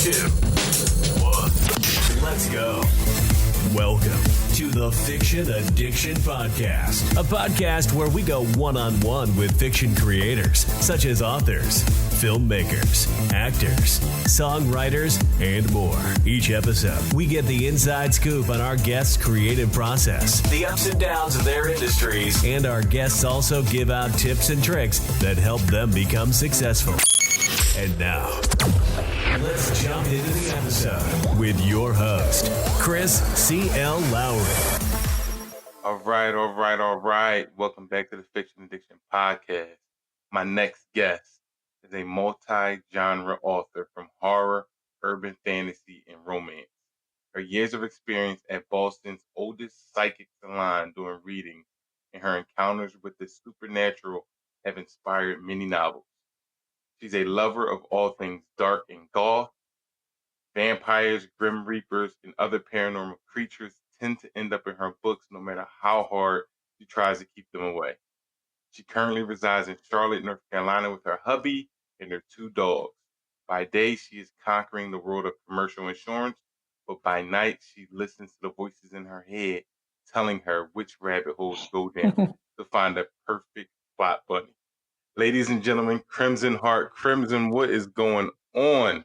2, 1. Let's go. Welcome to the Fiction Addiction Podcast, a podcast where we go one-on-one with fiction creators, such as authors, filmmakers, actors, songwriters, and more. Each episode, we get the inside scoop on our guests' creative process, the ups and downs of their industries, and our guests also give out tips and tricks that help them become successful. And now, let's jump into the episode with your host, Chris C.L. Lowry. All right. Welcome back to the Fiction Addiction Podcast. My next guest is a multi-genre author from horror, urban fantasy, and romance. Her years of experience at Boston's oldest psychic salon doing readings and her encounters with the supernatural have inspired many novels. She's a lover of all things dark and goth. Vampires, grim reapers, and other paranormal creatures tend to end up in her books no matter how hard she tries to keep them away. She currently resides in Charlotte, North Carolina with her hubby and their 2 dogs. By day, she is conquering the world of commercial insurance, but by night, she listens to the voices in her head telling her which rabbit hole to go down to find the perfect plot bunny. Ladies and gentlemen, Crymsyn Hart. Crymsyn, what is going on?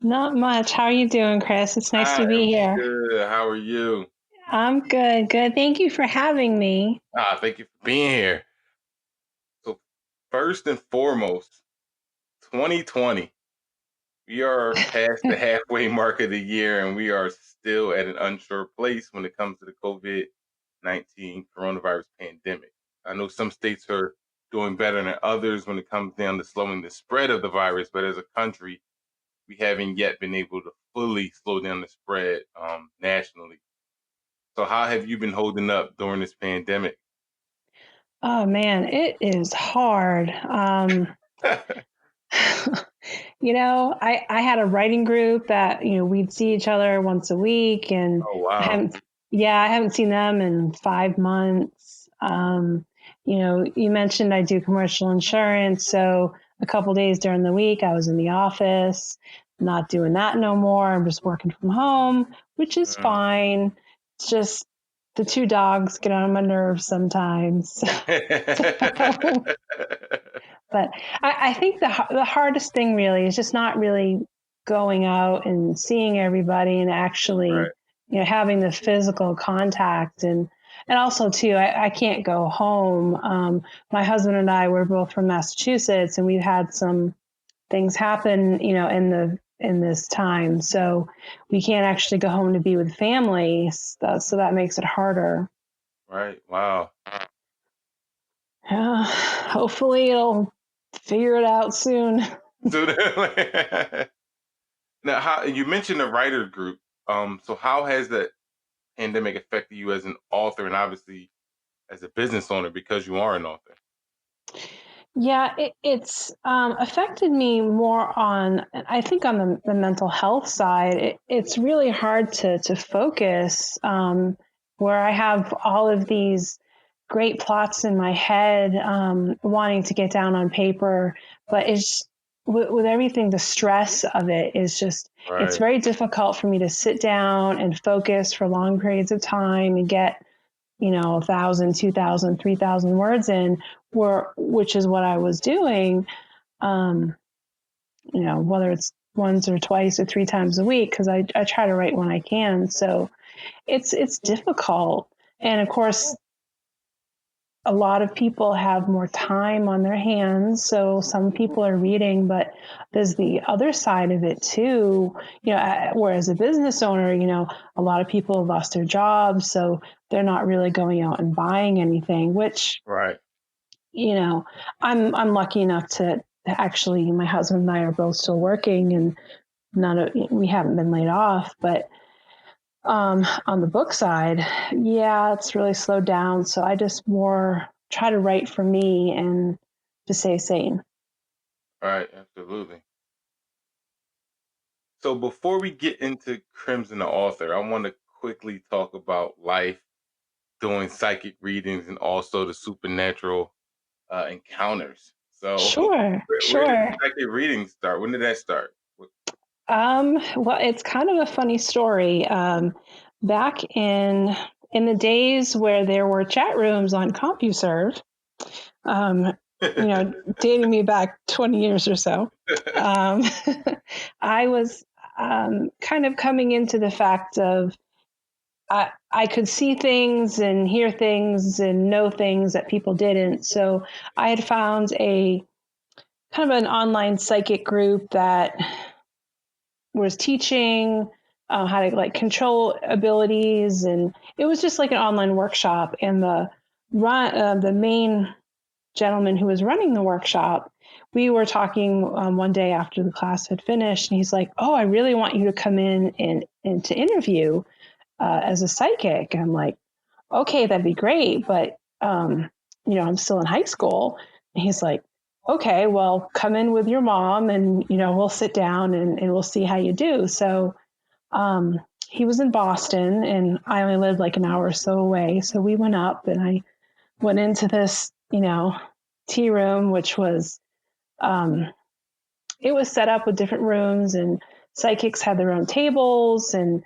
Not much. How are you doing, Chris? It's nice to be here. Good. How are you? I'm good. Thank you for having me. Thank you for being here. So first and foremost, 2020. We are past the halfway mark of the year, and we are still at an unsure place when it comes to the COVID-19 coronavirus pandemic. I know some states are doing better than others when it comes down to slowing the spread of the virus, but as a country, we haven't yet been able to fully slow down the spread nationally. So how have you been holding up during this pandemic? Oh, man, it is hard. I had a writing group that, we'd see each other once a week. And Oh, wow. I haven't seen them in 5 months. You mentioned I do commercial insurance. So a couple days during the week, I was in the office, not doing that no more. I'm just working from home, which is fine. It's just the 2 dogs get on my nerves sometimes. But I think the hardest thing really is just not really going out and seeing everybody and actually, having the physical contact. And also, too, I can't go home. My husband and I were both from Massachusetts, and we've had some things happen, in this time. So we can't actually go home to be with family. So that makes it harder. Right. Wow. Hopefully it'll figure it out soon. Now, you mentioned the writer group. So how has the pandemic affected you as an author and obviously as a business owner, because you are an author? Yeah, it's affected me more on, I think, on the mental health side. It's really hard to focus where I have all of these great plots in my head, wanting to get down on paper, but it's with everything, the stress of it is just, It's very difficult for me to sit down and focus for long periods of time and get 1,000, 2,000, 3,000 words in, which is what I was doing, whether it's once or twice or 3 times a week, because I try to write when I can. So it's difficult. And of course, a lot of people have more time on their hands. So some people are reading, but there's the other side of it too. Whereas a business owner, a lot of people have lost their jobs. So they're not really going out and buying anything, which, I'm lucky enough to actually, my husband and I are both still working, and we haven't been laid off, but on the book side, it's really slowed down. So I just more try to write for me and to stay sane. Right, absolutely. So before we get into Crymsyn the author, I want to quickly talk about life doing psychic readings and also the supernatural encounters. So Sure. Where did psychic readings start? When did that start? Well, it's kind of a funny story. Back in the days where there were chat rooms on CompuServe, um, dating me back 20 years or so, um, I was kind of coming into the fact of I could see things and hear things and know things that people didn't. So I had found a kind of an online psychic group that was teaching how to like control abilities, and it was just like an online workshop. And the main gentleman who was running the workshop, we were talking one day after the class had finished, and he's like, "Oh, I really want you to come in and to interview as a psychic." And I'm like, "Okay, that'd be great, but I'm still in high school." And he's like, "Okay, well, come in with your mom, and we'll sit down and we'll see how you do." So he was in Boston, and I only lived like an hour or so away. So we went up, and I went into this, tea room, which was it was set up with different rooms, and psychics had their own tables. And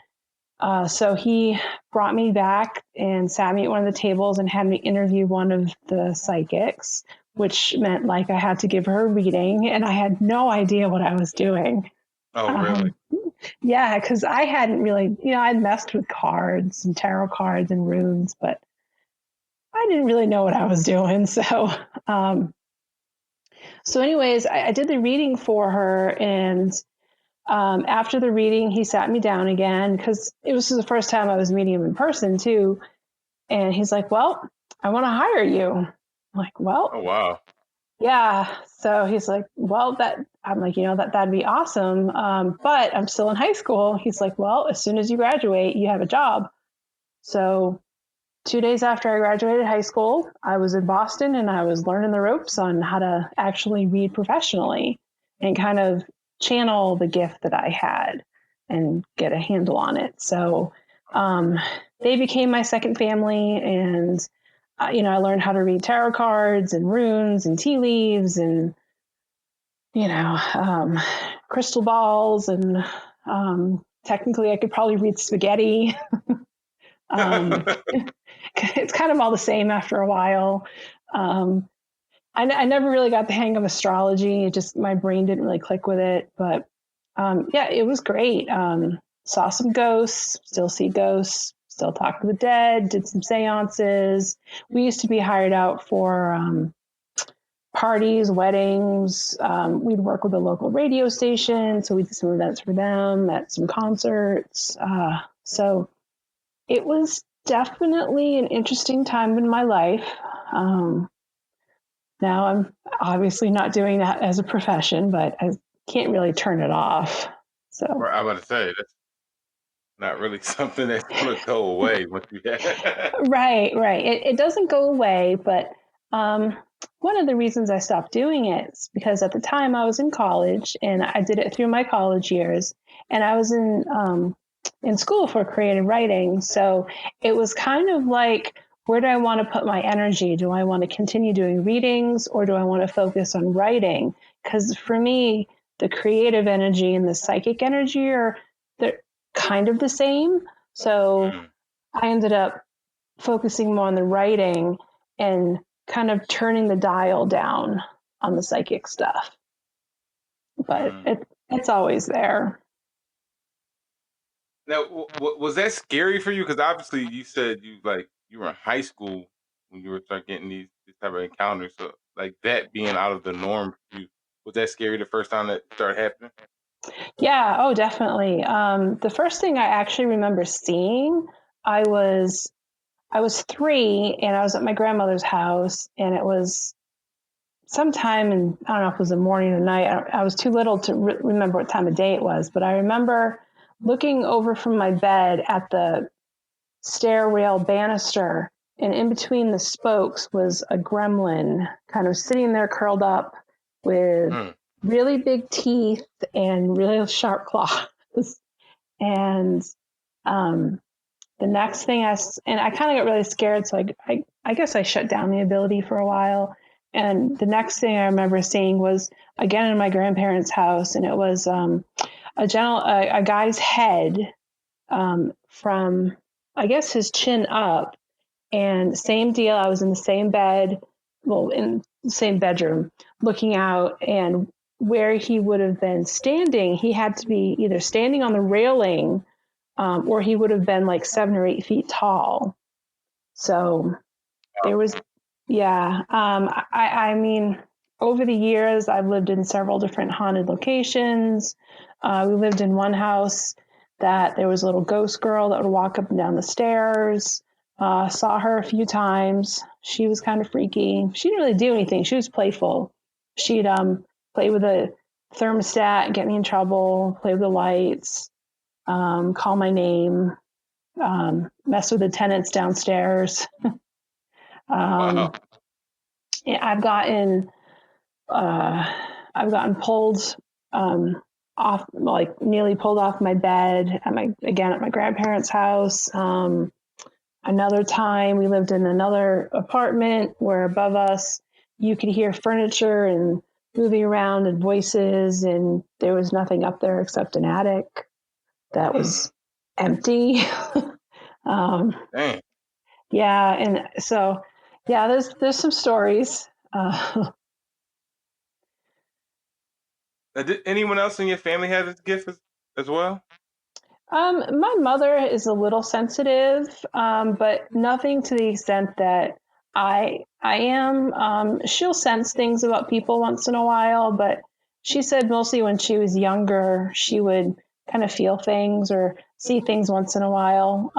so he brought me back and sat me at one of the tables and had me interview one of the psychics, which meant like I had to give her a reading, and I had no idea what I was doing. Oh, really? Yeah, because I hadn't really, I'd messed with cards and tarot cards and runes, but I didn't really know what I was doing. So anyways, I did the reading for her, and after the reading, he sat me down again because it was the first time I was meeting him in person too. And he's like, "Well, I want to hire you." I'm like, "Well, Oh, wow. yeah." So he's like, "Well, I'm like, that'd be awesome. But I'm still in high school." He's like, "Well, as soon as you graduate, you have a job." So 2 days after I graduated high school, I was in Boston, and I was learning the ropes on how to actually read professionally and kind of channel the gift that I had and get a handle on it. So they became my second family, and I learned how to read tarot cards and runes and tea leaves and crystal balls, and technically I could probably read spaghetti. It's kind of all the same after a while. I never really got the hang of astrology. It just, my brain didn't really click with it. But yeah, it was great. Saw some ghosts, still see ghosts, still talk to the dead, did some seances. We used to be hired out for parties, weddings. We'd work with a local radio station. So we did some events for them, at some concerts. So it was definitely an interesting time in my life. Now I'm obviously not doing that as a profession, but I can't really turn it off. So Right, I'm about to say that's not really something that's gonna go away once you have. right. It doesn't go away, but one of the reasons I stopped doing it is because at the time I was in college, and I did it through my college years, and I was in school for creative writing. So it was kind of like, where do I want to put my energy? Do I want to continue doing readings, or do I want to focus on writing? Because for me, the creative energy and the psychic energy they're kind of the same. So I ended up focusing more on the writing and kind of turning the dial down on the psychic stuff. But it's always there. Now, was that scary for you? Because obviously you said you were in high school when you were start getting these type of encounters. So like that being out of the norm for you, was that scary the first time that started happening? Yeah, oh, definitely. The first thing I actually remember seeing, I was 3, and I was at my grandmother's house, and it was sometime in, I don't know if it was the morning or night. I was too little to remember what time of day it was, but I remember looking over from my bed at the stair rail banister, and in between the spokes was a gremlin kind of sitting there curled up with really big teeth and really sharp claws. And the next thing I kind of got really scared. So I guess I shut down the ability for a while. And the next thing I remember seeing was again in my grandparents' house. And it was a guy's head from, I guess, his chin up. And same deal. I was in the same bed, well, in the same bedroom, looking out, and where he would have been standing, he had to be either standing on the railing, or he would have been like 7 or 8 feet tall. So there was, yeah. I mean, over the years, I've lived in several different haunted locations. We lived in one house that there was a little ghost girl that would walk up and down the stairs. Saw her a few times. She was kind of freaky. She didn't really do anything. She was playful. She'd play with a thermostat, get me in trouble, play with the lights, call my name, mess with the tenants downstairs. Wow. Yeah, I've gotten pulled off, like nearly pulled off my bed at my grandparents' house. Another time we lived in another apartment where above us you could hear furniture and moving around and voices, and there was nothing up there except an attic that was empty. Dang. Yeah, and so yeah, there's some stories. Did anyone else in your family have this gift as well? My mother is a little sensitive, but nothing to the extent that I am. She'll sense things about people once in a while, but she said mostly when she was younger, she would kind of feel things or see things once in a while.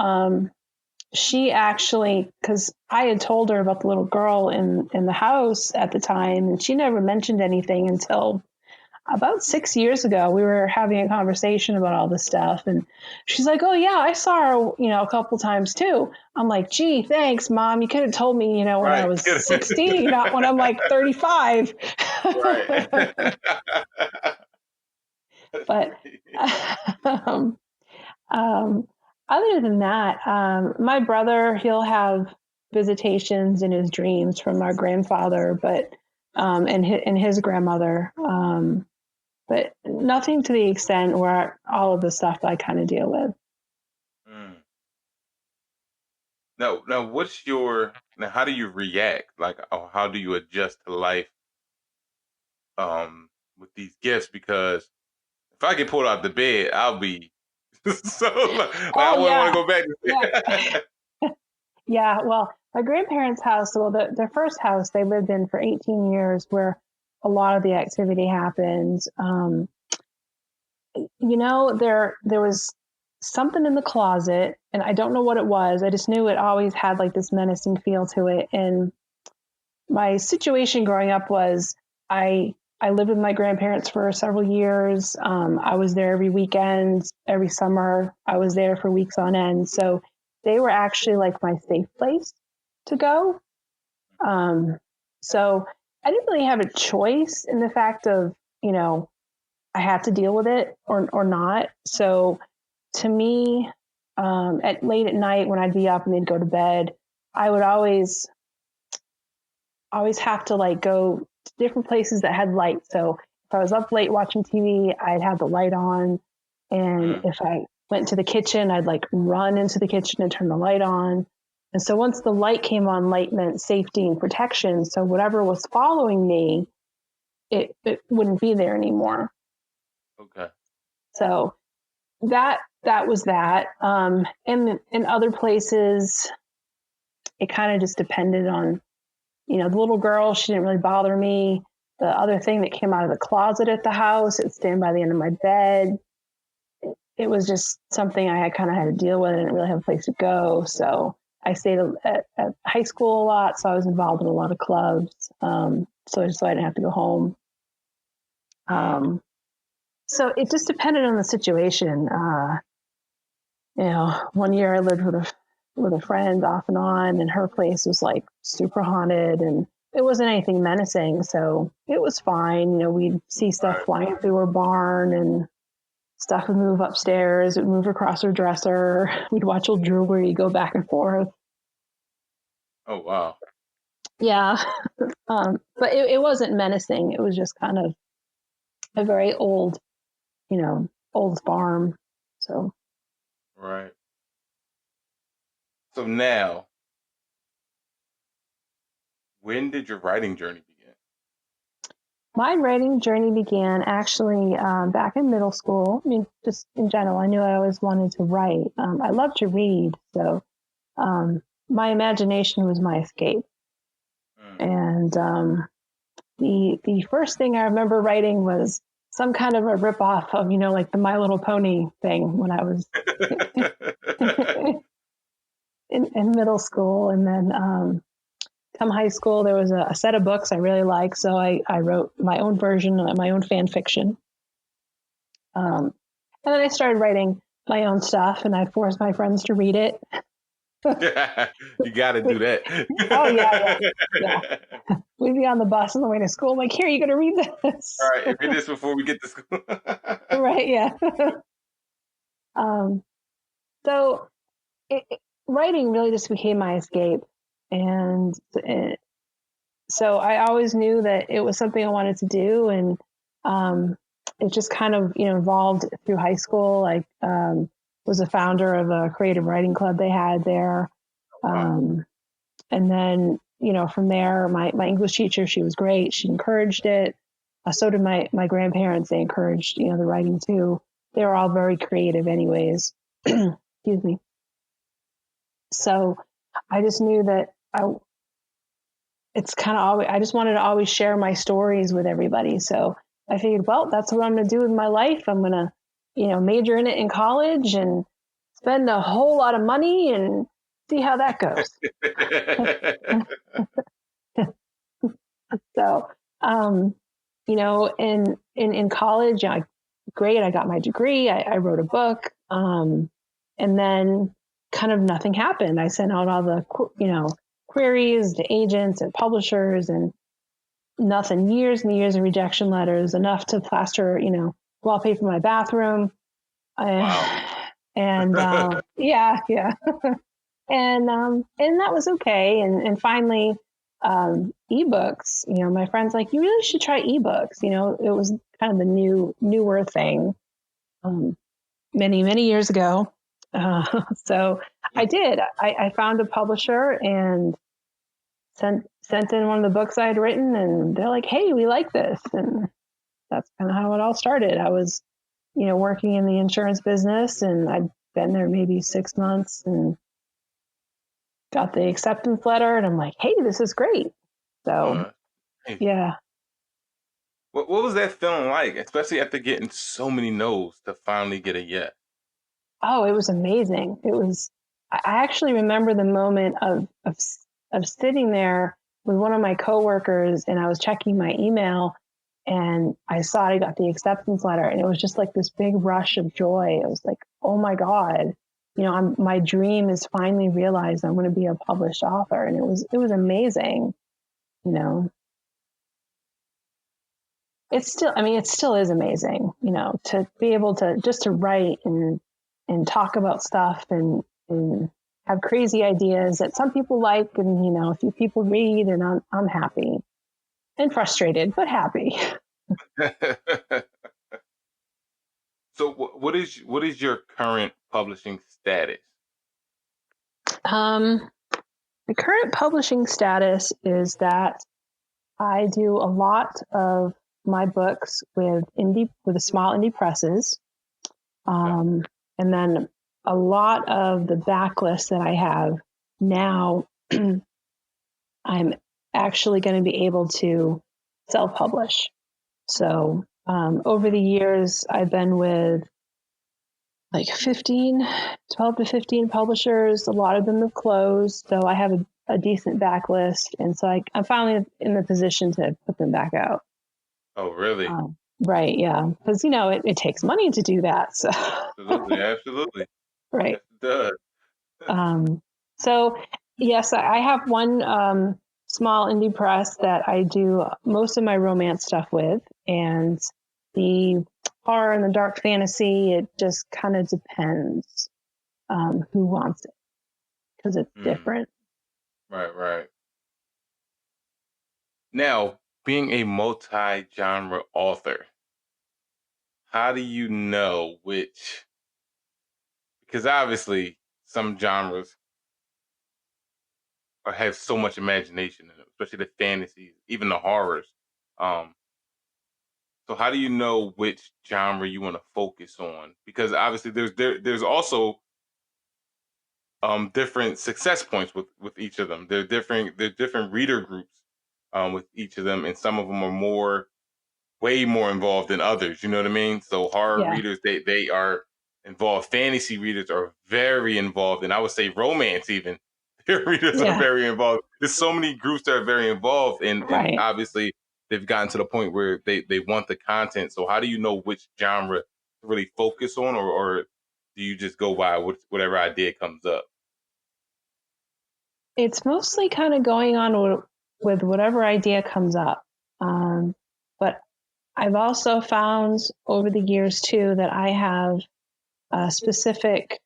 She actually, because I had told her about the little girl in the house at the time, and she never mentioned anything until about 6 years ago. We were having a conversation about all this stuff, and she's like, "Oh yeah, I saw her, a couple times too." I'm like, "Gee, thanks, Mom. You could have told me, when I Right. was 16, not when I'm like 35." Right. But um, um, other than that, my brother, he'll have visitations in his dreams from our grandfather, but and his grandmother. But nothing to the extent where all of the stuff I kind of deal with. Mm. Now, how do you react? Like, how do you adjust to life with these gifts? Because if I get pulled out the bed, I'll be so like I Oh wouldn't want yeah, to go back yeah, to yeah. Well, my grandparents' house, well, their first house they lived in for 18 years, where a lot of the activity happened. There was something in the closet, and I don't know what it was. I just knew it always had like this menacing feel to it. And my situation growing up was I lived with my grandparents for several years. I was there every weekend, every summer. I was there for weeks on end. So they were actually like my safe place to go. So I didn't really have a choice in the fact of, I had to deal with it or not. So to me, at late at night when I'd be up and they'd go to bed, I would always have to like go to different places that had light. So if I was up late watching TV, I'd have the light on. And if I went to the kitchen, I'd like run into the kitchen and turn the light on. And so once the light came on, light meant safety and protection. So whatever was following me, it wouldn't be there anymore. Okay. So that was that. And in other places, it kind of just depended on, the little girl, she didn't really bother me. The other thing that came out of the closet at the house, it stayed by the end of my bed. It was just something I kind of had to deal with. I didn't really have a place to go. So I stayed at high school a lot. So I was involved in a lot of clubs. So I didn't have to go home. So it just depended on the situation. One year I lived with a friend off and on, and her place was like super haunted, and it wasn't anything menacing, so it was fine. We'd see stuff flying through her barn, and stuff would move upstairs, it would move across her dresser. We'd watch old jewelry go back and forth. Oh wow. Yeah. But it wasn't menacing. It was just kind of a very old, old farm. So Right. So now, when did your writing journey begin? my writing journey began actually back in middle school. I mean, just in general, I knew I always wanted to write. I love to read, so my imagination was my escape. And the first thing I remember writing was some kind of a ripoff of, like the My Little Pony thing when I was in middle school. And then come high school, there was a set of books I really liked. So I wrote my own version, my own fan fiction. And then I started writing my own stuff, and I forced my friends to read it. You got to do that. Oh, yeah. We'd be on the bus on the way to school. I'm like, here, you got to read this. All right, read this before we get to school. Right, yeah. So writing really just became my escape. And so I always knew that it was something I wanted to do. And it just kind of, evolved through high school. I was a founder of a creative writing club they had there. And then, from there, my English teacher, she was great. She encouraged it. So did my grandparents. They encouraged, the writing too. They were all very creative anyways. Excuse me. So I just knew that it's kind of always, I just wanted to always share my stories with everybody. So I figured, well, that's what I'm going to do with my life. I'm going to, major in it in college and spend a whole lot of money and see how that goes. So, in college, great. I got my degree. I wrote a book. And then kind of nothing happened. I sent out all the, queries to agents and publishers and nothing. Years and years of rejection letters, enough to plaster, wallpaper my bathroom. Wow. And yeah. And that was okay. And finally, ebooks, my friend's like, you really should try ebooks. It was kind of the newer thing many, many years ago. So I did. I found a publisher and sent in one of the books I had written, and they're like, hey, we like this. And that's kind of how it all started. I was, working in the insurance business, and I'd been there maybe 6 months and got the acceptance letter, and I'm like, hey, this is great. So, yeah. What was that feeling like, especially after getting so many no's to finally get a yes? Oh, it was amazing. I actually remember the moment of sitting there with one of my coworkers, and I was checking my email, and I saw I got the acceptance letter, and it was just like this big rush of joy. It was like, oh my God, my dream is finally realized. I'm going to be a published author. And it was amazing, it still is amazing, to be able to just to write and talk about stuff and have crazy ideas that some people like, and a few people read, and I'm happy and frustrated, but happy. So what is your current publishing status? The current publishing status is that I do a lot of my books with the small indie presses. And then a lot of the backlist that I have now, I'm actually going to be able to self-publish. So over the years, I've been with like 12 to 15 publishers. A lot of them have closed. So I have a decent backlist. And so I'm finally in the position to put them back out. Oh, really? Right. Yeah. Because, it takes money to do that. So. Absolutely. Right. Yes, it does. So, yes, I have one small indie press that I do most of my romance stuff with. And the horror and the dark fantasy, it just kind of depends who wants it, because it's different. Right. Now, being a multi-genre author, how do you know which? Because obviously some genres have so much imagination in them, especially the fantasies, even the horrors. Um, so how do you know which genre you want to focus on? Because obviously there's also different success points with each of them. They're different reader groups with each of them, and some of them are way more involved than others. You know what I mean? So horror Yeah. readers, they are involved. Fantasy readers are very involved, and I would say romance even. Their readers are Yeah. very involved. There's so many groups that are very involved, and Right. obviously they've gotten to the point where they want the content. So how do you know which genre to really focus on, or do you just go by whatever idea comes up? It's mostly kind of going on with whatever idea comes up. But I've also found over the years too that I have specific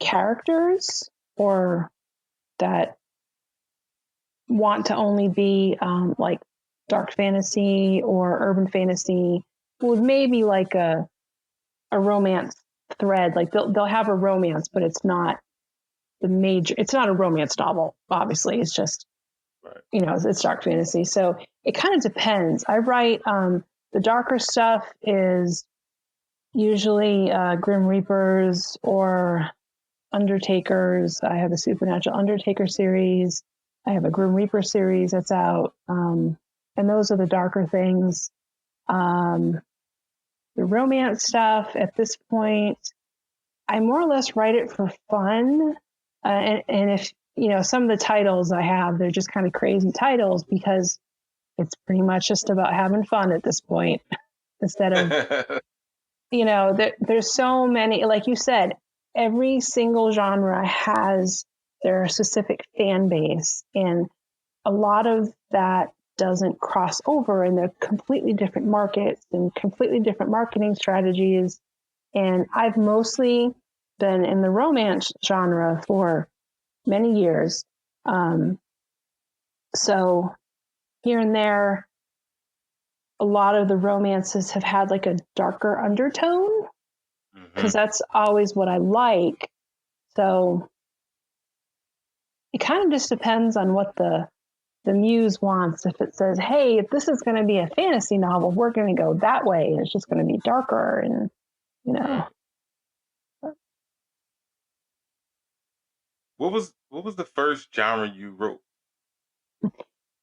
characters or that want to only be like dark fantasy or urban fantasy with maybe like a romance thread. Like they'll have a romance, but it's not it's not a romance novel, obviously. It's just, Right. it's dark fantasy. So it kind of depends. I write, the darker stuff is usually Grim Reapers or Undertakers. I have a Supernatural Undertaker series. I have a Grim Reaper series that's out. And those are the darker things. The romance stuff at this point, I more or less write it for fun. And if, some of the titles I have, they're just kind of crazy titles because it's pretty much just about having fun at this point instead of, there's so many, like you said, every single genre has their specific fan base, and a lot of that doesn't cross over, and they're completely different markets and completely different marketing strategies. And I've mostly been in the romance genre for many years. So here and there, a lot of the romances have had like a darker undertone because that's always what I like. So it kind of just depends on what the muse wants. If it says, hey, if this is going to be a fantasy novel, we're going to go that way. It's just going to be darker and, What was the first genre you wrote?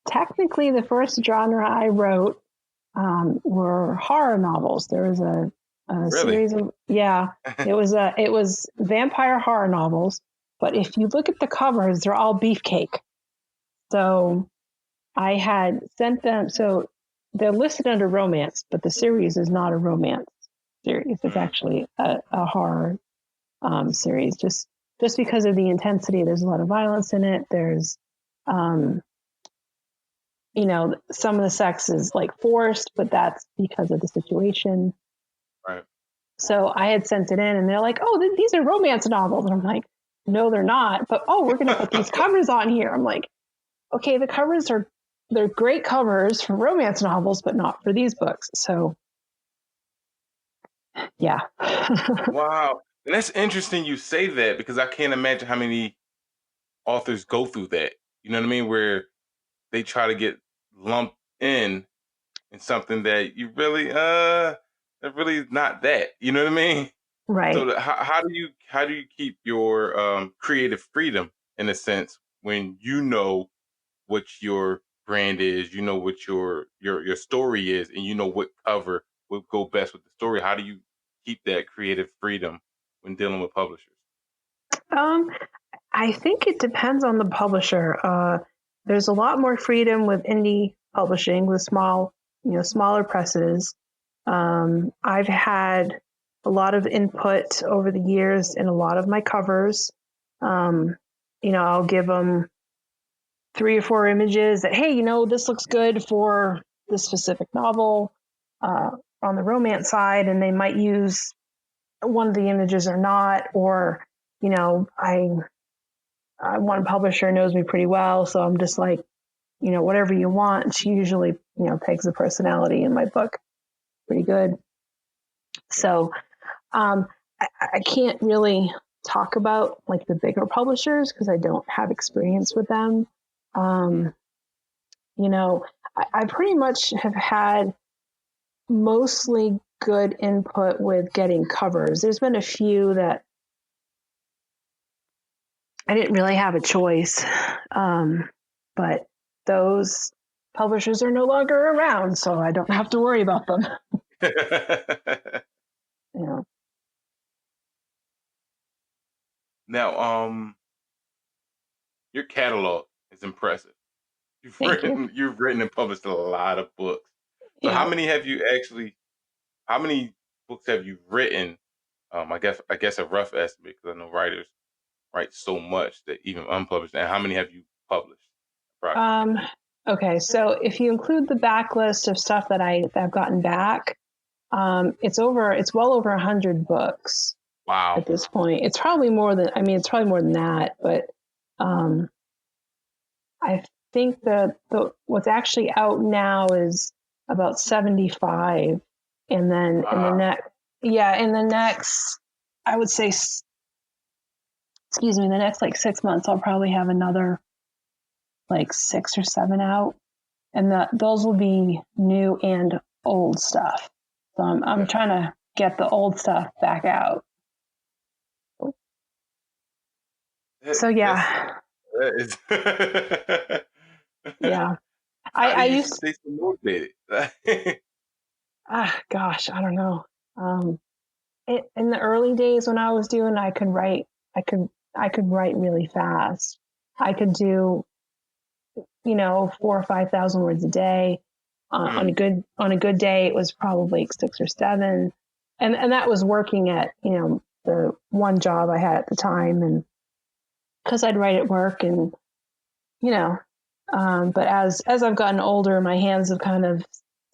Technically, the first genre I wrote were horror novels. There was a Really? series of, it was vampire horror novels. But if you look at the covers, they're all beefcake. So I had sent them. So they're listed under romance, but the series is not a romance series. It's actually a horror series. Just because of the intensity, there's a lot of violence in it. There's some of the sex is like forced, but that's because of the situation. Right. So I had sent it in and they're like, oh, these are romance novels. And I'm like, no, they're not. But, oh, we're going to put these covers on here. I'm like, okay, the covers they're great covers for romance novels, but not for these books. So, yeah. Wow. And that's interesting you say that because I can't imagine how many authors go through that. You know what I mean? Where they try to get lumped in something that you really that really is not that. You know what I mean? Right. So how do you keep your creative freedom in a sense when you know what your brand is, you know what your story is, and you know what cover would go best with the story? How do you keep that creative freedom when dealing with publishers? Um, I think it depends on the publisher. There's a lot more freedom with indie publishing with smaller presses. I've had a lot of input over the years in a lot of my covers. I'll give them 3 or 4 images that, hey, this looks good for this specific novel on the romance side, and they might use one of the images or not, or, one publisher knows me pretty well, so I'm just like, whatever you want. She usually, pegs the personality in my book pretty good. So I can't really talk about like the bigger publishers because I don't have experience with them. You know, I pretty much have had mostly good input with getting covers. There's been a few that I didn't really have a choice, but those publishers are no longer around, so I don't have to worry about them. Yeah. Now, your catalog is impressive. Thank you. You've written and published a lot of books. So Yeah. how many books have you written? I guess a rough estimate, because I know writers write so much that even unpublished. And how many have you published approximately? Okay, so if you include the backlist of stuff that I've gotten back, it's well over 100 books Wow. at this point. It's probably more than that, but I think the what's actually out now is about 75, and then in the next, I would say, excuse me, the next like 6 months, I'll probably have another like 6 or 7 out, and those will be new and old stuff. So I'm trying to get the old stuff back out. So yeah, That is yeah. How do I you used stay so motivated? gosh, I don't know. In the early days when I was doing, I could write. I could write really fast. I could do 4,000 or 5,000 words a day. On a good day, it was probably like 6 or 7, and that was working at the one job I had at the time, and because I'd write at work, and but as I've gotten older, my hands have kind of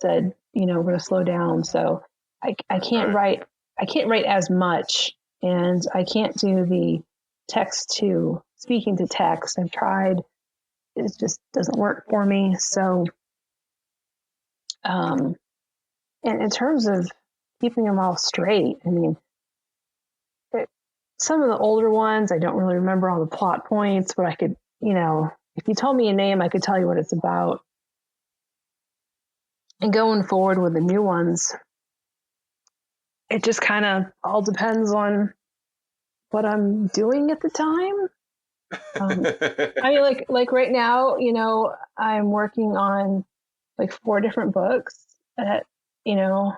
said, we're going to slow down. So I can't write. I can't write as much, and I can't do the speaking to text. I've tried. It just doesn't work for me. So, and in terms of keeping them all straight, I mean, some of the older ones, I don't really remember all the plot points, but I could, if you told me a name, I could tell you what it's about. And going forward with the new ones, it just kind of all depends on what I'm doing at the time. I mean, like right now, I'm working on like 4 different books at a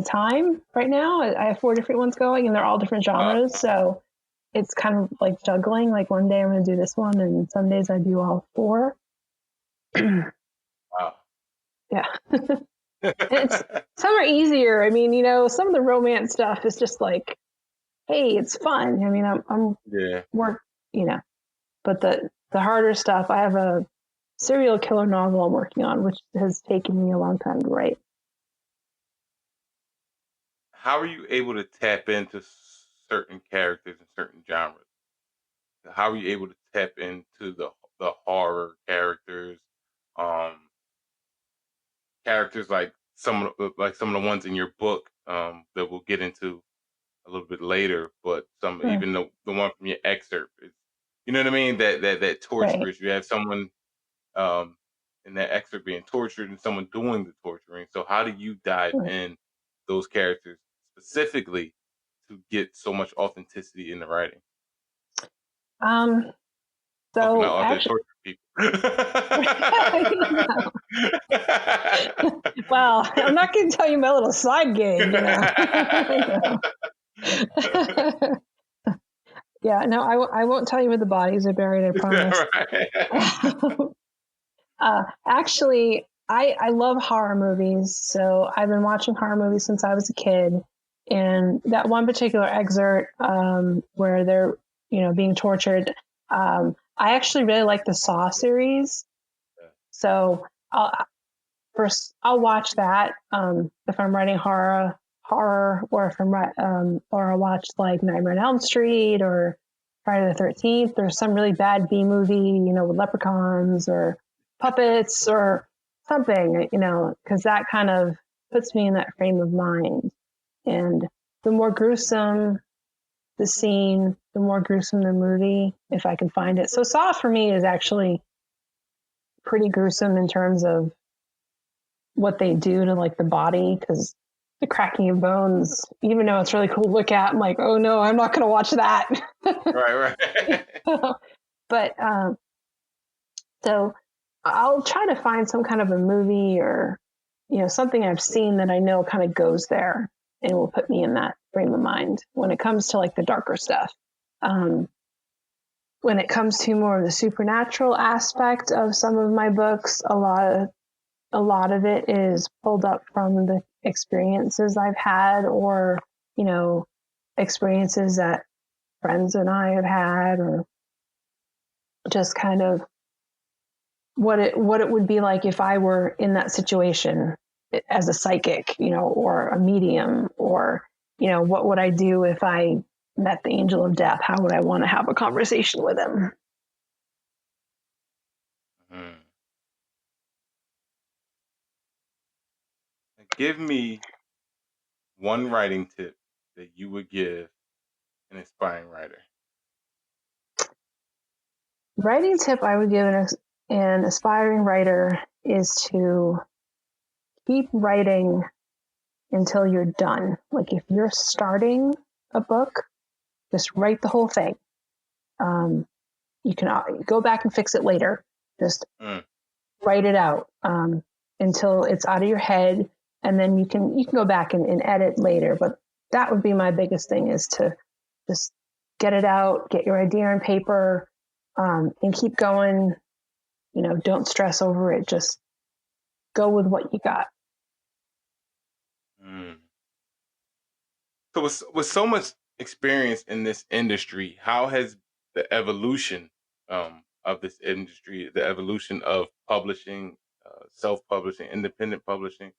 time right now. I have 4 different ones going, and they're all different genres. So it's kind of like juggling. Like one day I'm going to do this one, and some days I do all 4. Wow. Yeah. Some are easier. I mean, some of the romance stuff is just like, hey, it's fun. I mean, I'm work, but the harder stuff, I have a serial killer novel I'm working on, which has taken me a long time to write. How are you able to tap into certain characters and certain genres? How are you able to tap into the horror characters, um, characters like some of the ones in your book that we'll get into a little bit later, but even the one from your excerpt is, you know what I mean? That torturous. Right. You have someone um, in that excerpt being tortured and someone doing the torturing. So how do you dive in those characters specifically to get so much authenticity in the writing? So Not out there actually, torturing people. well, I'm not going to tell you my little side gig, Yeah, no, I won't tell you where the bodies are buried, I promise. Actually, I love horror movies. So I've been watching horror movies since I was a kid. And that one particular excerpt where they're, being tortured, I actually really like the Saw series. So I'll watch that if I'm writing horror, or if or I'll watch like Nightmare on Elm Street or Friday the 13th. There's some really bad B movie, with leprechauns or puppets or something, because that kind of puts me in that frame of mind. And the more gruesome the scene, the more gruesome the movie, if I can find it. So Saw for me is actually pretty gruesome in terms of what they do to like the body, because the cracking of bones, even though it's really cool to look at, I'm like, oh no, I'm not going to watch that. Right. But so I'll try to find some kind of a movie or, something I've seen that I know kind of goes there and will put me in that frame of mind when it comes to like the darker stuff. When it comes to more of the supernatural aspect of some of my books, a lot of it is pulled up from the experiences I've had, or, experiences that friends and I have had, or just kind of what it would be like if I were in that situation as a psychic, or a medium, or, what would I do if I met the angel of death? How would I want to have a conversation with him? Give me one writing tip that you would give an aspiring writer. Writing tip I would give an aspiring writer is to keep writing until you're done. Like if you're starting a book, just write the whole thing. You can go back and fix it later. Just write it out until it's out of your head, and then you can go back and edit later. But that would be my biggest thing, is to just get it out, get your idea on paper, and keep going. Don't stress over it. Just go with what you got. So with so much experience in this industry, how has the evolution of this industry, the evolution of publishing, self-publishing, independent publishing,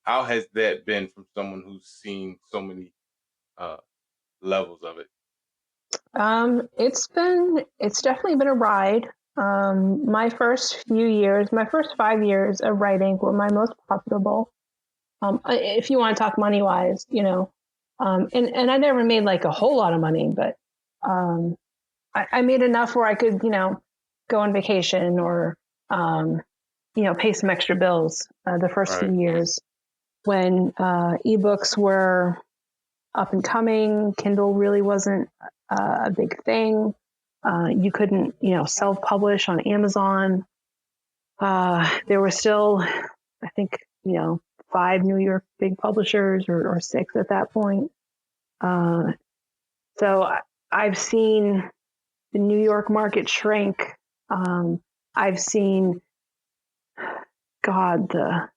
how has that been from someone who's seen so many levels of it? It's definitely been a ride. My first 5 years of writing were my most profitable. If you want to talk money wise, and I never made like a whole lot of money, but I made enough where I could, go on vacation or, pay some extra bills the first few years when ebooks were up and coming. Kindle really wasn't a big thing. You couldn't, self-publish on Amazon. There were still, I think, 5 New York big publishers or 6 at that point. So I've seen the New York market shrink. I've seen, the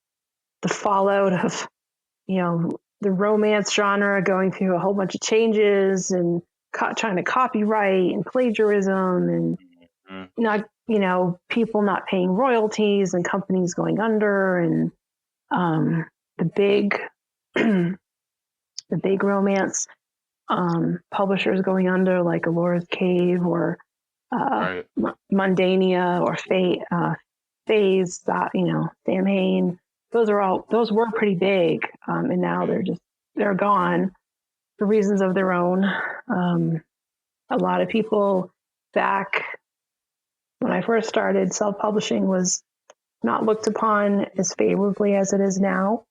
fallout of, the romance genre going through a whole bunch of changes and trying to copyright and plagiarism and not, people not paying royalties and companies going under, and the big romance publishers going under, like Alora's Cave or Mundania or Phase, Sam Hain. Those were pretty big, and now they're gone for reasons of their own. A lot of people back when I first started, self-publishing was not looked upon as favorably as it is now.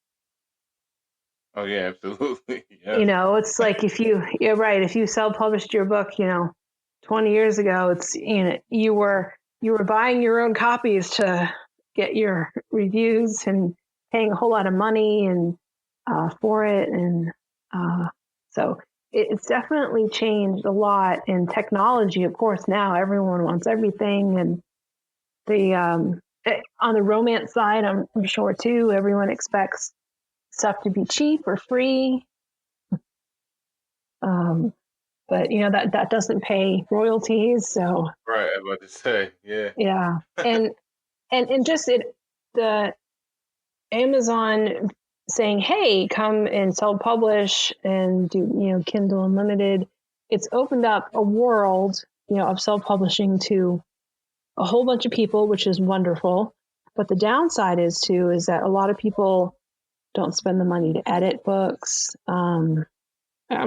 Oh yeah, absolutely. Yeah. It's like if you self-published your book, 20 years ago, it's, you were buying your own copies to get your reviews and paying a whole lot of money and for it. And so it's definitely changed a lot in technology. Of course, now everyone wants everything. And the on the romance side, I'm sure too, everyone expects stuff to be cheap or free. But that doesn't pay royalties. So right, I was about to say, yeah. Yeah. And just the Amazon saying, hey, come and self-publish and do, Kindle Unlimited. It's opened up a world, of self-publishing to a whole bunch of people, which is wonderful. But the downside is that a lot of people don't spend the money to edit books. I'm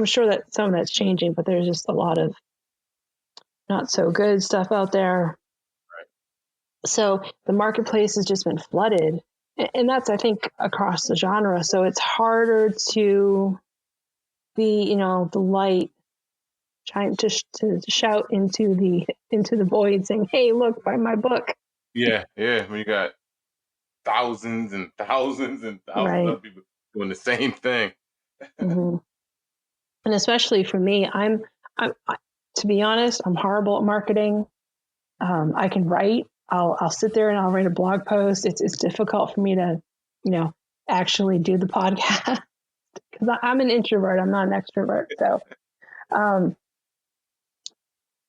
sure that some of that's changing, but there's just a lot of not so good stuff out there. So the marketplace has just been flooded. And that's, I think, across the genre. So it's harder to be, the light, trying to shout into the void saying, hey, look, buy my book. Yeah. When you got thousands and thousands and thousands of people doing the same thing. Mm-hmm. And especially for me, I'm to be honest, I'm horrible at marketing. I can write. I'll sit there and I'll write a blog post. It's difficult for me to, actually do the podcast because I'm an introvert. I'm not an extrovert.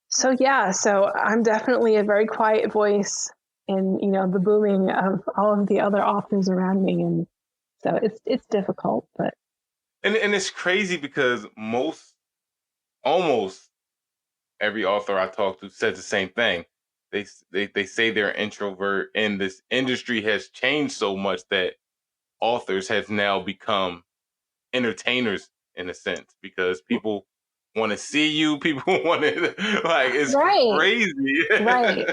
So I'm definitely a very quiet voice in, the booming of all of the other authors around me. And so it's difficult, but. And it's crazy because almost every author I talk to says the same thing. They say they're an introvert, and this industry has changed so much that authors have now become entertainers in a sense because people want to see you. People want to it's crazy.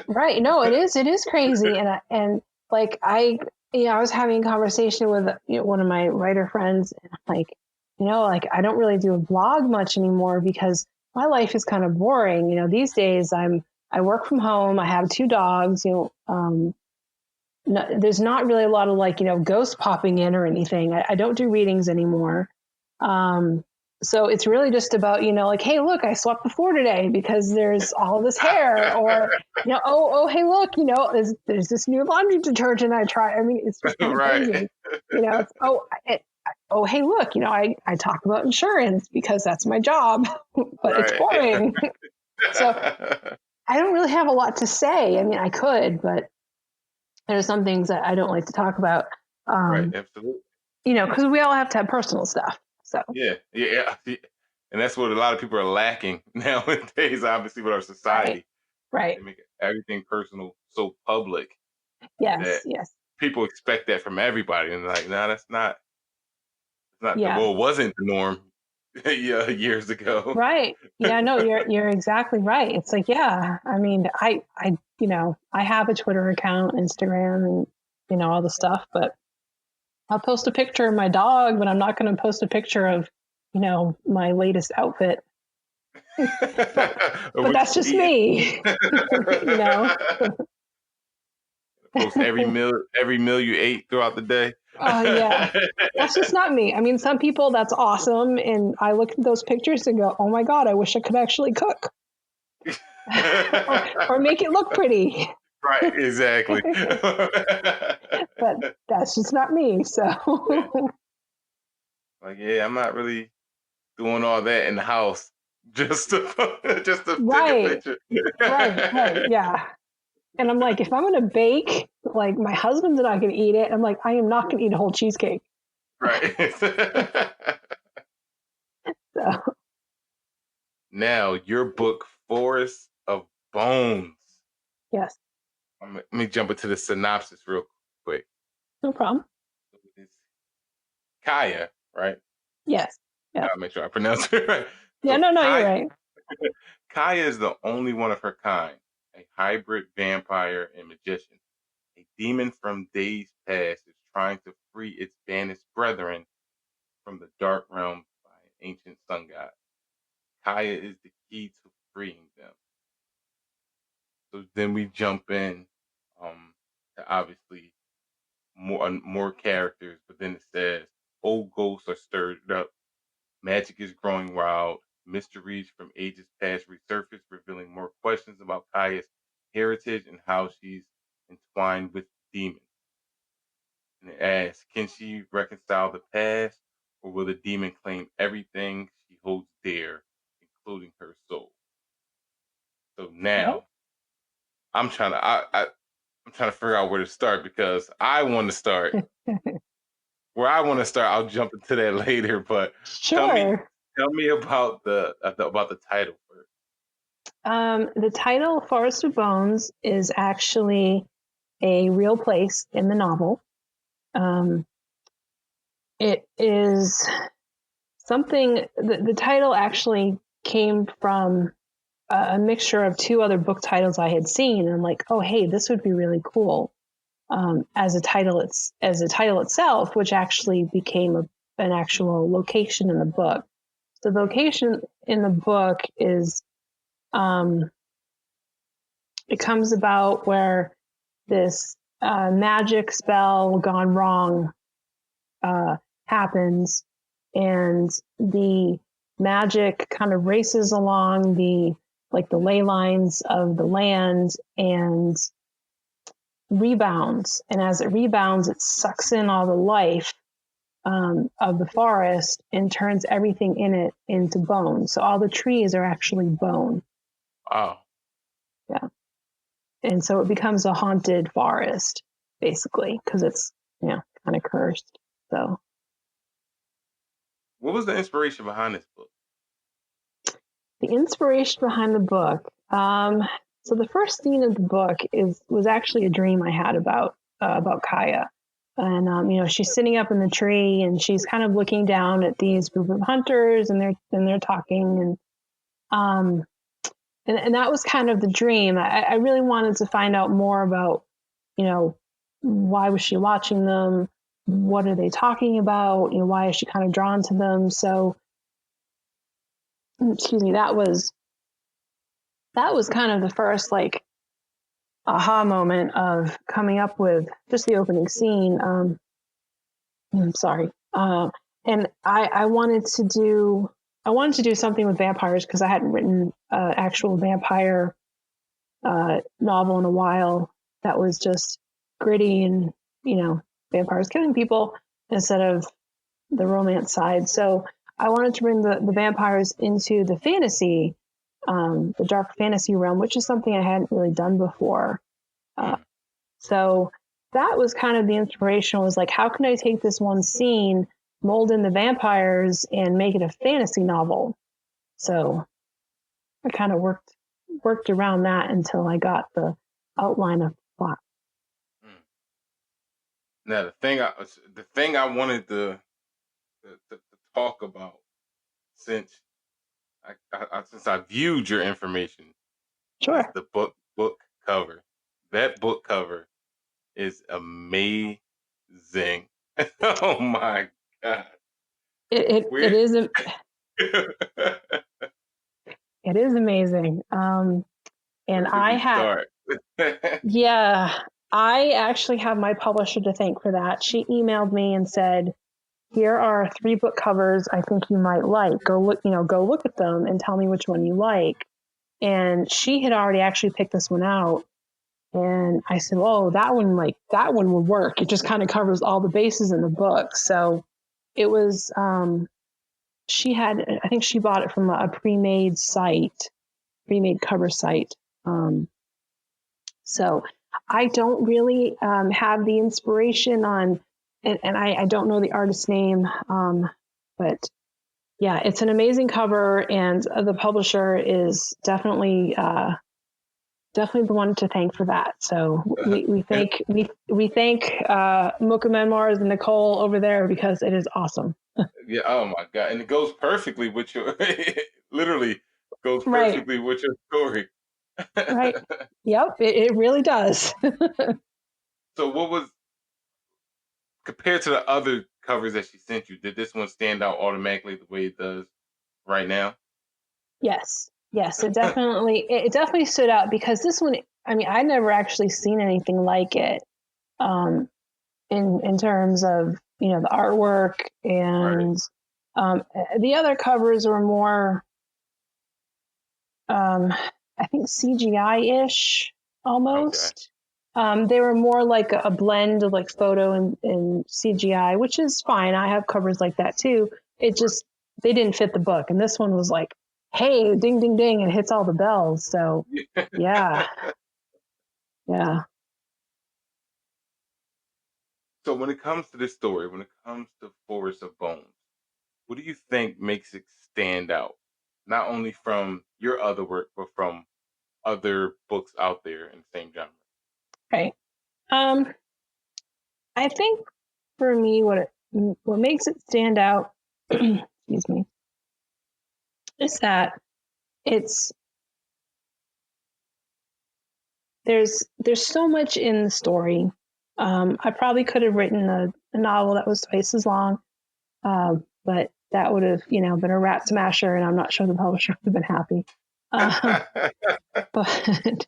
Right. No, it is crazy. And like I was having a conversation with one of my writer friends, and I'm like, I don't really do a blog much anymore because my life is kind of boring. These days I work from home. I have 2 dogs. There's not really a lot of ghosts popping in or anything. I don't do readings anymore. So it's really just about, hey, look, I swept the floor today because there's all this hair, or, oh, hey, look, there's this new laundry detergent I try. I mean, it's just kind of crazy. Hey, look, I talk about insurance because that's my job, but it's boring. So I don't really have a lot to say. I mean, I could, but there's some things that I don't like to talk about. Right, absolutely. Because we all have to have personal stuff. So yeah, and that's what a lot of people are lacking nowadays. Obviously, with our society, right, they make everything personal so public. Yes. People expect that from everybody, and like, no, that's not. It's not. Yeah. Well, it wasn't the norm years ago. Right. Yeah. No, you're exactly right. It's like, yeah. I mean, I have a Twitter account, Instagram, and all the stuff, but I'll post a picture of my dog, but I'm not going to post a picture of, my latest outfit. but that's just me. Post every meal you ate throughout the day. Oh yeah, that's just not me. I mean, some people, that's awesome, and I look at those pictures and go, "Oh my god, I wish I could actually cook, or make it look pretty." Right, exactly. But that's just not me. So, I'm not really doing all that in the house just to take a picture. Right, yeah. And I'm like, if I'm going to bake, like my husband's not going to eat it. I'm like, I am not going to eat a whole cheesecake. Right. So. Now, your book, Forest of Bones. Yes. Let me jump into the synopsis real quick. No problem. It's Kaya, right? Yes. Yeah. I'll make sure I pronounce it right. Yeah, so no, you're right. Kaya is the only one of her kind, a hybrid vampire and magician. A demon from days past is trying to free its banished brethren from the dark realm by an ancient sun god. Kaya is the key to freeing them. So then we jump in to obviously more characters, but then it says old ghosts are stirred up, magic is growing wild, mysteries from ages past resurface, revealing more questions about Kaya's heritage and how she's entwined with demons. And it asks, can she reconcile the past, or will the demon claim everything she holds dear, including her soul? So now I'm trying to figure out where to start because I want to start. Where I want to start, I'll jump into that later. But sure. Tell me about the title first. The title, Forest of Bones, is actually a real place in the novel. It is something, the title actually came from a mixture of two other book titles I had seen. And I'm like, oh, hey, this would be really cool as a title itself, which actually became an actual location in the book. The location in the book is, it comes about where this magic spell gone wrong happens, and the magic kind of races along the ley lines of the land and rebounds. And as it rebounds, it sucks in all the life of the forest and turns everything in it into bone. So all the trees are actually bone. Wow. Yeah. And so it becomes a haunted forest, basically, because it's, kind of cursed. So. What was the inspiration behind this book? The inspiration behind the book. So the first scene of the book was actually a dream I had about Kaya, and she's sitting up in the tree and she's kind of looking down at these group of hunters, and they're talking, and that was kind of the dream. I really wanted to find out more about, why was she watching them? What are they talking about? Why is she kind of drawn to them? So, excuse me, that was kind of the first aha moment of coming up with just the opening scene. I'm sorry. And I wanted to do something with vampires because I hadn't written an actual vampire novel in a while that was just gritty and, vampires killing people instead of the romance side. So I wanted to bring the vampires into the fantasy, the dark fantasy realm, which is something I hadn't really done before. So that was kind of the inspiration, was like, how can I take this one scene, mold in the vampires, and make it a fantasy novel? So I kind of worked around that until I got the outline of the plot. Now the thing I wanted to talk about, since I viewed your information, is Sure. the book cover. That book cover is amazing. Oh my god! It is it is amazing. And I had yeah, I actually have my publisher to thank for that. She emailed me and said, here are 3 book covers I think you might like. Go look at them and tell me which one you like. And she had already actually picked this one out. And I said, oh, that one would work. It just kind of covers all the bases in the book. So it was, I think she bought it from a pre-made cover site. So I don't really have the inspiration on, and I don't know the artist's name, but yeah, it's an amazing cover, and the publisher is definitely the one to thank for that. So we thank Mooka Memoirs and Nicole over there, because it is awesome. Yeah. Oh my god! And it goes perfectly with your literally goes Right. perfectly with your story. Right. Yep. It really does. So what was, compared to the other covers that she sent you, did this one stand out automatically the way it does right now? Yes. It definitely stood out, because this one, I mean, I'd never actually seen anything like it, in terms of, the artwork, and the other covers were more, I think CGI-ish almost. Okay. They were more like a blend of like photo and CGI, which is fine. I have covers like that too. It just, they didn't fit the book. And this one was like, hey, ding, ding, ding, and hits all the bells. So yeah. Yeah. So when it comes to this story, when it comes to Forest of Bones, what do you think makes it stand out? Not only from your other work, but from other books out there in the same genre? Right. I think for me, what makes it stand out, excuse me, is that it's there's so much in the story. I probably could have written a novel that was twice as long, but that would have, been a rat smasher, and I'm not sure the publisher would have been happy. But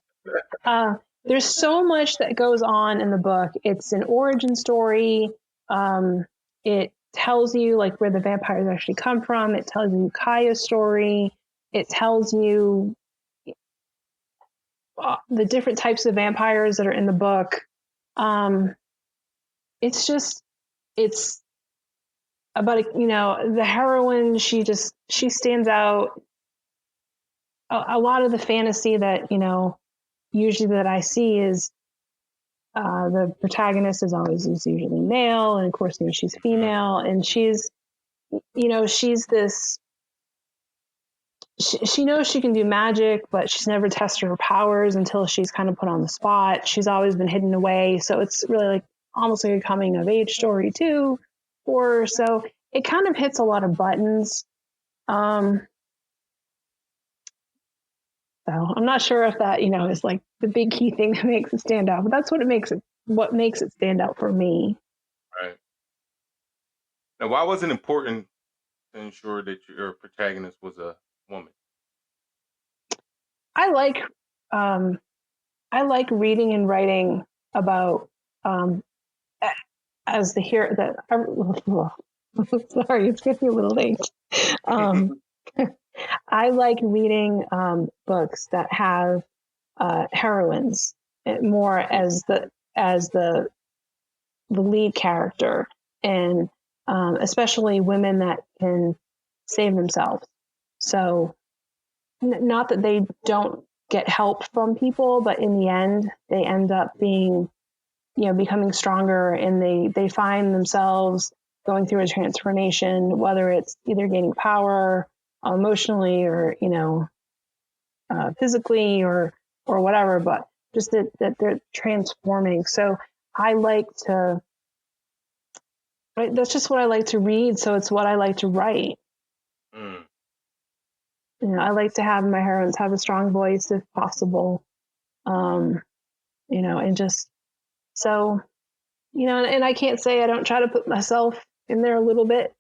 there's so much that goes on in the book. It's an origin story. It tells you like where the vampires actually come from. It tells you Kaya's story. It tells you the different types of vampires that are in the book. It's about, the heroine. She stands out. A lot of the fantasy that, usually that I see is the protagonist is usually male. And of course, she's female, and she's this, she knows she can do magic, but she's never tested her powers until she's kind of put on the spot. She's always been hidden away. So it's really like almost like a coming of age story too. Or so it kind of hits a lot of buttons. So I'm not sure if that, is like the big key thing that makes it stand out, but that's what makes it stand out for me. Right. Now, why was it important to ensure that your protagonist was a woman? I like reading and writing about as the hero that sorry, it's getting a little late. I like reading books that have heroines more as the lead character, and especially women that can save themselves. So not that they don't get help from people, but in the end, they end up being, becoming stronger, and they find themselves going through a transformation, whether it's either gaining power emotionally or, physically or whatever, but just that they're transforming. So that's just what I like to read. So it's what I like to write. I like to have my heroines have a strong voice if possible. And just so, and I can't say I don't try to put myself in there a little bit.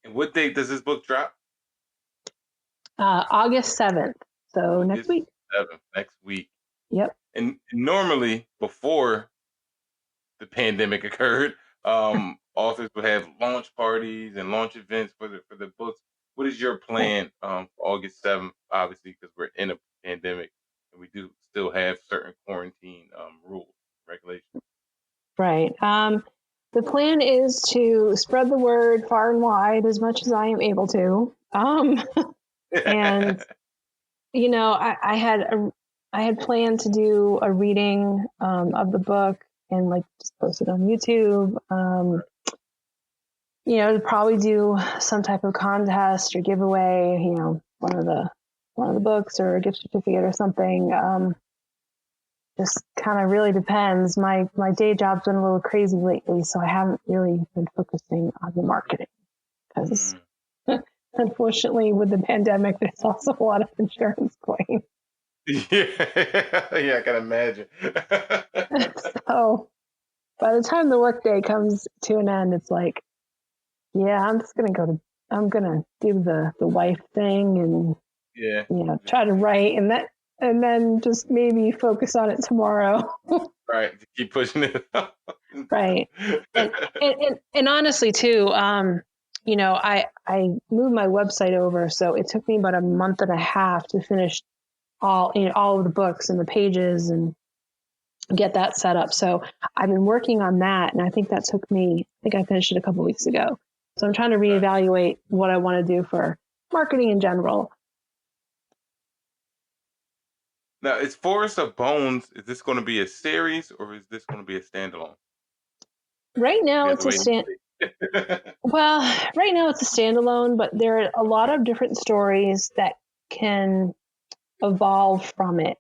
And what date does this book drop? August 7th. So next week. 7th, next week. Yep. And normally before the pandemic occurred, authors would have launch parties and launch events for the books. What is your plan for August 7th? Obviously, because we're in a pandemic and we do still have certain quarantine rules, regulations. Right. The plan is to spread the word far and wide as much as I am able to. And I had planned to do a reading of the book and like just post it on YouTube. To probably do some type of contest or giveaway, one of the books or a gift certificate or something. Just kind of really depends. My day job's been a little crazy lately, so I haven't really been focusing on the marketing because unfortunately with the pandemic, there's also a lot of insurance claims. Yeah, I can imagine. So by the time the workday comes to an end, it's like, yeah, I'm gonna do the wife thing and try to write and then just maybe focus on it tomorrow. Right, to keep pushing it. Right, and honestly too, I moved my website over, so it took me about a month and a half to finish all of the books and the pages and get that set up. So I've been working on that, and I think I finished it a couple weeks ago. So I'm trying to reevaluate what I want to do for marketing in general. Now, is Forest of Bones, is this going to be a series or is this going to be a standalone? Right now it's right now it's a standalone, but there are a lot of different stories that can evolve from it.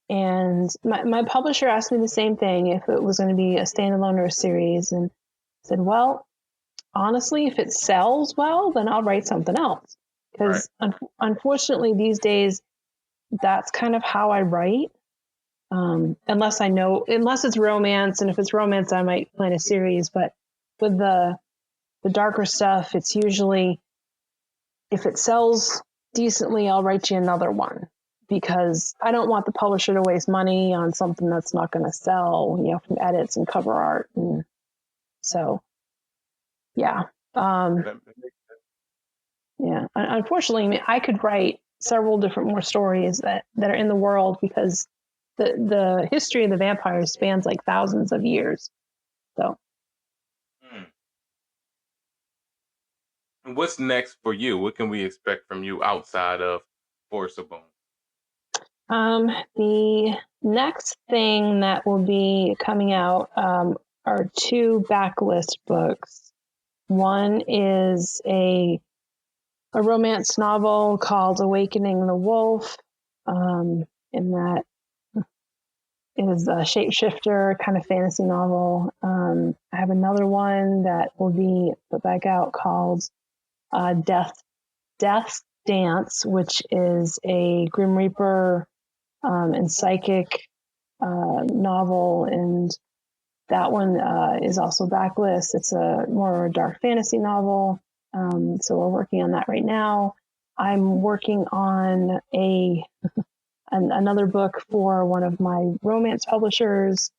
And my publisher asked me the same thing, if it was going to be a standalone or a series. And I said, well, honestly, if it sells well, then I'll write something else. Because unfortunately, these days, that's kind of how I write. Unless it's romance. And if it's romance, I might plan a series. But with the darker stuff, it's usually, if it sells decently, I'll write you another one, because I don't want the publisher to waste money on something that's not going to sell, from edits and cover art. And so, yeah. Yeah. Unfortunately, I could write several different more stories that are in the world, because the history of the vampires spans like thousands of years. So. And what's next for you? What can we expect from you outside of Forest of Bones? The next thing that will be coming out are 2 backlist books. One is a romance novel called Awakening the Wolf, and that is a shapeshifter kind of fantasy novel. I have another one that will be put back out called Death's Dance, which is a Grim Reaper and psychic novel, and that one is also backlist. It's a more dark fantasy novel, so we're working on that right now. I'm working on another book for one of my romance publishers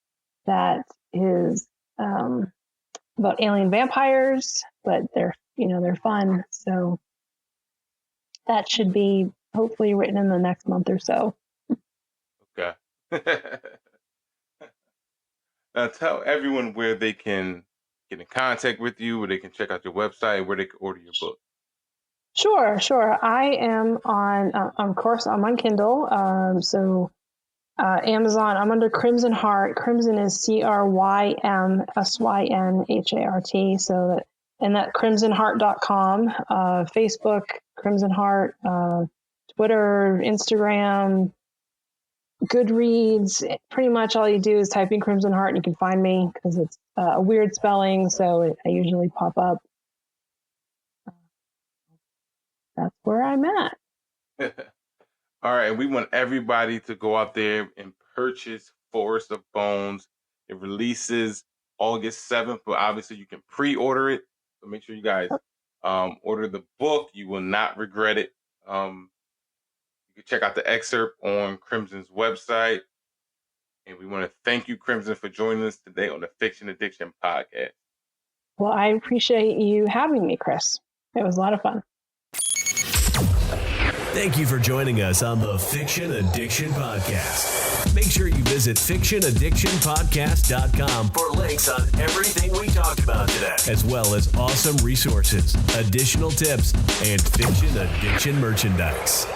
that is about alien vampires, but they're fun. So that should be hopefully written in the next month or so. Okay. Now tell everyone where they can get in contact with you, where they can check out your website, where they can order your book. Sure. I am on, of course, I'm on Kindle. So Amazon, I'm under Crymsyn Hart. Crymsyn is CrymsynHart. So that CrymsynHart.com, Facebook, Crymsyn Hart, Twitter, Instagram, Goodreads. Pretty much all you do is type in Crymsyn Hart and you can find me, because it's a weird spelling. So I usually pop up. That's where I'm at. All right. We want everybody to go out there and purchase Forest of Bones. It releases August 7th, but obviously you can pre-order it. So make sure you guys order the book. You will not regret it. You can check out the excerpt on Crymsyn's website. And we want to thank you, Crymsyn, for joining us today on the Fiction Addiction Podcast. Well, I appreciate you having me, Chris. It was a lot of fun. Thank you for joining us on the Fiction Addiction Podcast. Make sure you visit fictionaddictionpodcast.com for links on everything we talked about today, as well as awesome resources, additional tips, and Fiction Addiction merchandise.